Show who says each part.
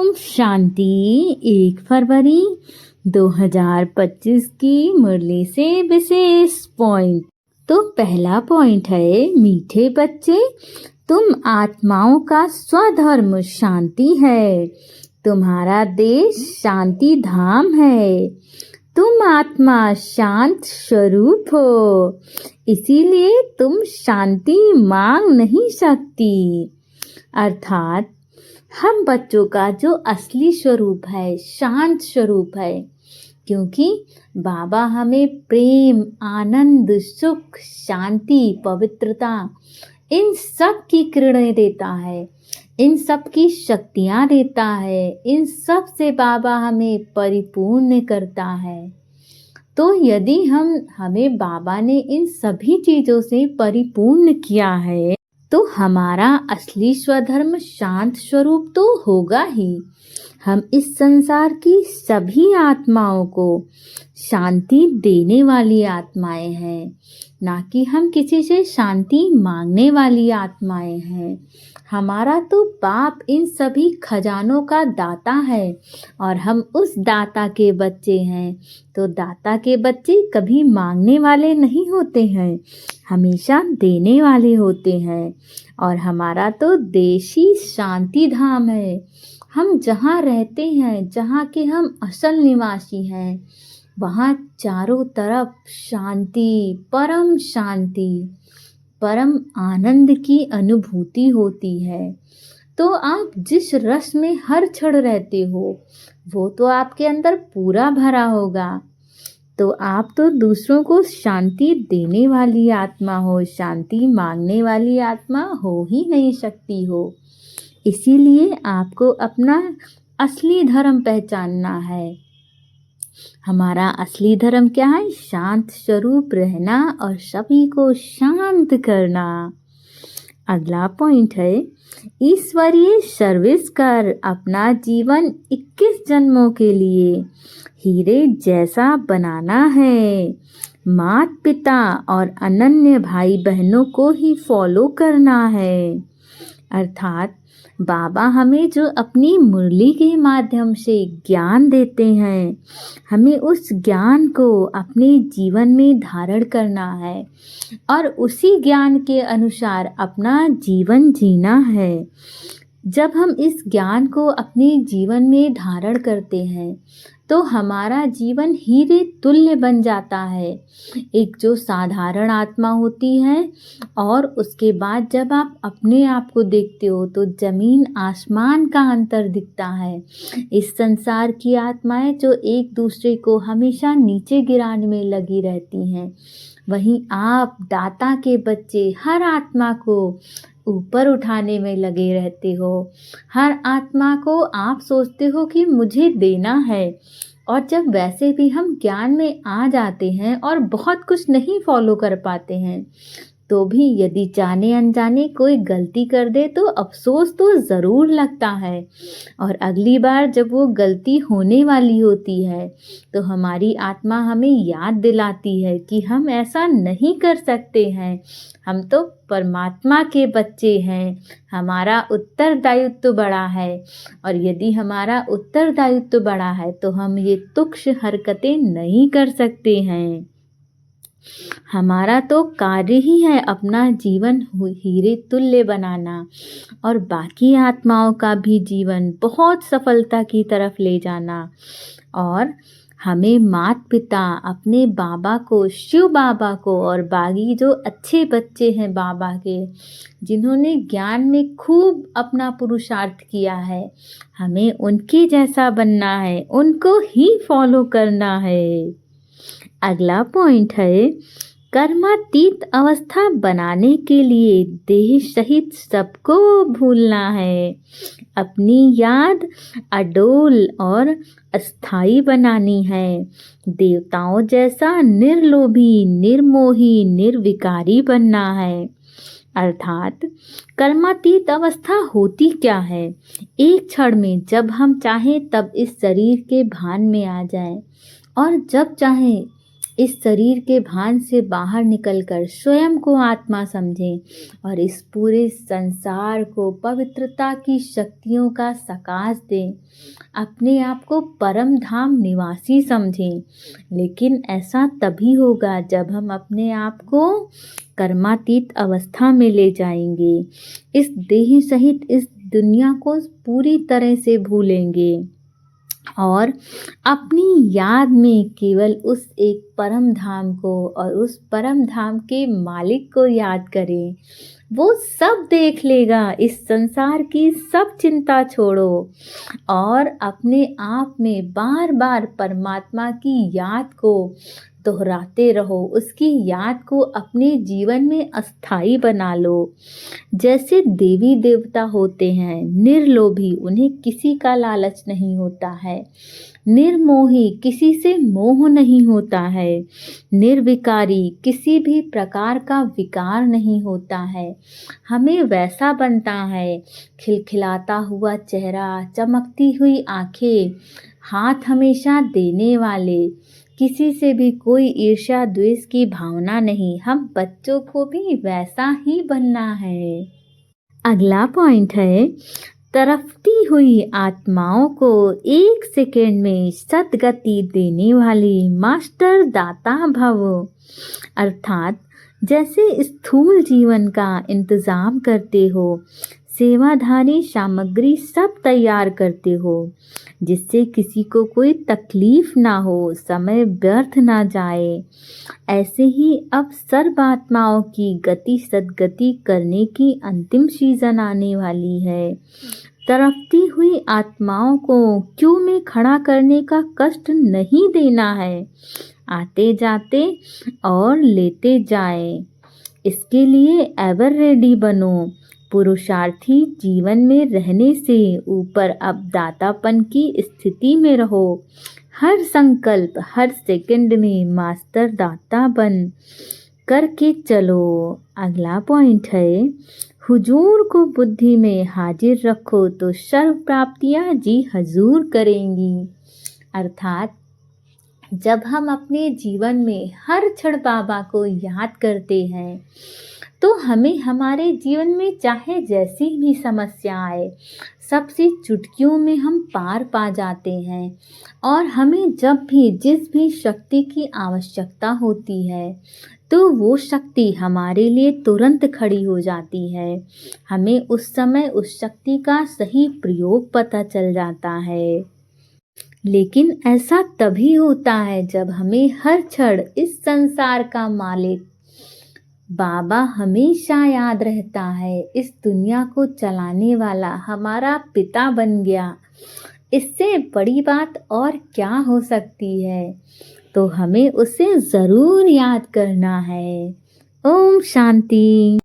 Speaker 1: ओम शांति। 1 फरवरी 2025 की मुरली से विशेष पॉइंट। तो पहला पॉइंट है, मीठे बच्चे, तुम आत्माओं का स्वधर्म शांति है। तुम्हारा देश शांति धाम है। तुम आत्मा शांत स्वरूप हो, इसीलिए तुम शांति मांग नहीं सकती। अर्थात हम बच्चों का जो असली स्वरूप है शांत स्वरूप है, क्योंकि बाबा हमें प्रेम, आनंद, सुख, शांति, पवित्रता इन सब की किरणें देता है, इन सब की शक्तियाँ देता है, इन सब से बाबा हमें परिपूर्ण करता है। तो यदि हमें बाबा ने इन सभी चीज़ों से परिपूर्ण किया है, तो हमारा असली स्वधर्म शांत स्वरूप तो होगा ही। हम इस संसार की सभी आत्माओं को शांति देने वाली आत्माएं हैं, ना कि हम किसी से शांति मांगने वाली आत्माएं हैं। हमारा तो बाप इन सभी खजानों का दाता है और हम उस दाता के बच्चे हैं। तो दाता के बच्चे कभी मांगने वाले नहीं होते हैं, हमेशा देने वाले होते हैं। और हमारा तो देश ही शांति धाम है। हम जहाँ रहते हैं, जहाँ के हम असल निवासी हैं, वहाँ चारों तरफ शांति, परम आनंद की अनुभूति होती है। तो आप जिस रस में हर क्षण रहते हो, वो तो आपके अंदर पूरा भरा होगा। तो आप तो दूसरों को शांति देने वाली आत्मा हो, शांति मांगने वाली आत्मा हो ही नहीं सकती हो। इसीलिए आपको अपना असली धर्म पहचानना है। हमारा असली धर्म क्या है? शांत स्वरूप रहना और सभी को शांत करना। अगला पॉइंट है, ईश्वरीय सर्विस कर अपना जीवन 21 जन्मों के लिए हीरे जैसा बनाना है। माता पिता और अनन्य भाई बहनों को ही फॉलो करना है। अर्थात बाबा हमें जो अपनी मुरली के माध्यम से ज्ञान देते हैं, हमें उस ज्ञान को अपने जीवन में धारण करना है और उसी ज्ञान के अनुसार अपना जीवन जीना है। जब हम इस ज्ञान को अपने जीवन में धारण करते हैं, तो हमारा जीवन हीरे तुल्य बन जाता है। एक जो साधारण आत्मा होती है और उसके बाद जब आप अपने आप को देखते हो, तो जमीन आसमान का अंतर दिखता है। इस संसार की आत्माएं जो एक दूसरे को हमेशा नीचे गिराने में लगी रहती हैं, वहीं आप दाता के बच्चे हर आत्मा को ऊपर उठाने में लगे रहते हो। हर आत्मा को आप सोचते हो कि मुझे देना है। और जब वैसे भी हम ज्ञान में आ जाते हैं और बहुत कुछ नहीं फॉलो कर पाते हैं, तो भी यदि जाने अनजाने कोई गलती कर दे तो अफसोस तो ज़रूर लगता है। और अगली बार जब वो गलती होने वाली होती है, तो हमारी आत्मा हमें याद दिलाती है कि हम ऐसा नहीं कर सकते हैं। हम तो परमात्मा के बच्चे हैं, हमारा उत्तरदायित्व बड़ा है। और यदि हमारा उत्तरदायित्व बड़ा है, तो हम ये तुच्छ हरकतें नहीं कर सकते हैं। हमारा तो कार्य ही है अपना जीवन हीरे तुल्य बनाना और बाकी आत्माओं का भी जीवन बहुत सफलता की तरफ ले जाना। और हमें माता पिता, अपने बाबा को, शिव बाबा को और बाकी जो अच्छे बच्चे हैं बाबा के, जिन्होंने ज्ञान में खूब अपना पुरुषार्थ किया है, हमें उनके जैसा बनना है, उनको ही फॉलो करना है। अगला पॉइंट है, कर्मातीत अवस्था बनाने के लिए देह सहित सबको भूलना है। अपनी याद अडोल और अस्थाई बनानी है। देवताओं जैसा निर्लोभी, निर्मोही, निर्विकारी बनना है। अर्थात कर्मातीत अवस्था होती क्या है? एक क्षण में जब हम चाहें तब इस शरीर के भान में आ जाएं और जब चाहें इस शरीर के भान से बाहर निकलकर स्वयं को आत्मा समझें और इस पूरे संसार को पवित्रता की शक्तियों का सकाश दें। अपने आप को परम धाम निवासी समझें। लेकिन ऐसा तभी होगा जब हम अपने आप को कर्मातीत अवस्था में ले जाएंगे। इस देह सहित इस दुनिया को पूरी तरह से भूलेंगे और अपनी याद में केवल उस एक परम धाम को और उस परम धाम के मालिक को याद करें। वो सब देख लेगा। इस संसार की सब चिंता छोड़ो और अपने आप में बार बार परमात्मा की याद को दोहराते रहो। उसकी याद को अपने जीवन में अस्थाई बना लो। जैसे देवी देवता होते हैं निर्लोभी, उन्हें किसी का लालच नहीं होता है। निर्मोही, किसी से मोह नहीं होता है। निर्विकारी, किसी भी प्रकार का विकार नहीं होता है। हमें वैसा बनता है। खिलखिलाता हुआ चेहरा, चमकती हुई आंखें, हाथ हमेशा देने वाले, किसी से भी कोई ईर्ष्या द्वेष की भावना नहीं। हम बच्चों को भी वैसा ही बनना है। अगला पॉइंट है, तरफती हुई आत्माओं को 1 सेकेंड में सद्गति देने वाली मास्टर दाता भव। अर्थात जैसे स्थूल जीवन का इंतजाम करते हो, सेवाधारी सामग्री सब तैयार करते हो जिससे किसी को कोई तकलीफ ना हो, समय व्यर्थ ना जाए, ऐसे ही अब सर्व आत्माओं की गति सद्गति करने की अंतिम सीजन आने वाली है। तरफती हुई आत्माओं को क्यों में खड़ा करने का कष्ट नहीं देना है। आते जाते और लेते जाए, इसके लिए एवर रेडी बनो। पुरुषार्थी जीवन में रहने से ऊपर अब दातापन की स्थिति में रहो। हर संकल्प, हर सेकंड में मास्टर दाता बन करके चलो। अगला पॉइंट है, हुजूर को बुद्धि में हाजिर रखो तो सर्व प्राप्तियां जी हजूर करेंगी। अर्थात जब हम अपने जीवन में हर क्षण बाबा को याद करते हैं तो हमें हमारे जीवन में चाहे जैसी भी समस्या आए, सबसे चुटकियों में हम पार पा जाते हैं। और हमें जब भी जिस भी शक्ति की आवश्यकता होती है तो वो शक्ति हमारे लिए तुरंत खड़ी हो जाती है। हमें उस समय उस शक्ति का सही प्रयोग पता चल जाता है। लेकिन ऐसा तभी होता है जब हमें हर क्षण इस संसार का मालिक बाबा हमेशा याद रहता है। इस दुनिया को चलाने वाला हमारा पिता बन गया। इससे बड़ी बात और क्या हो सकती है। तो हमें उसे ज़रूर याद करना है। ओम शांति।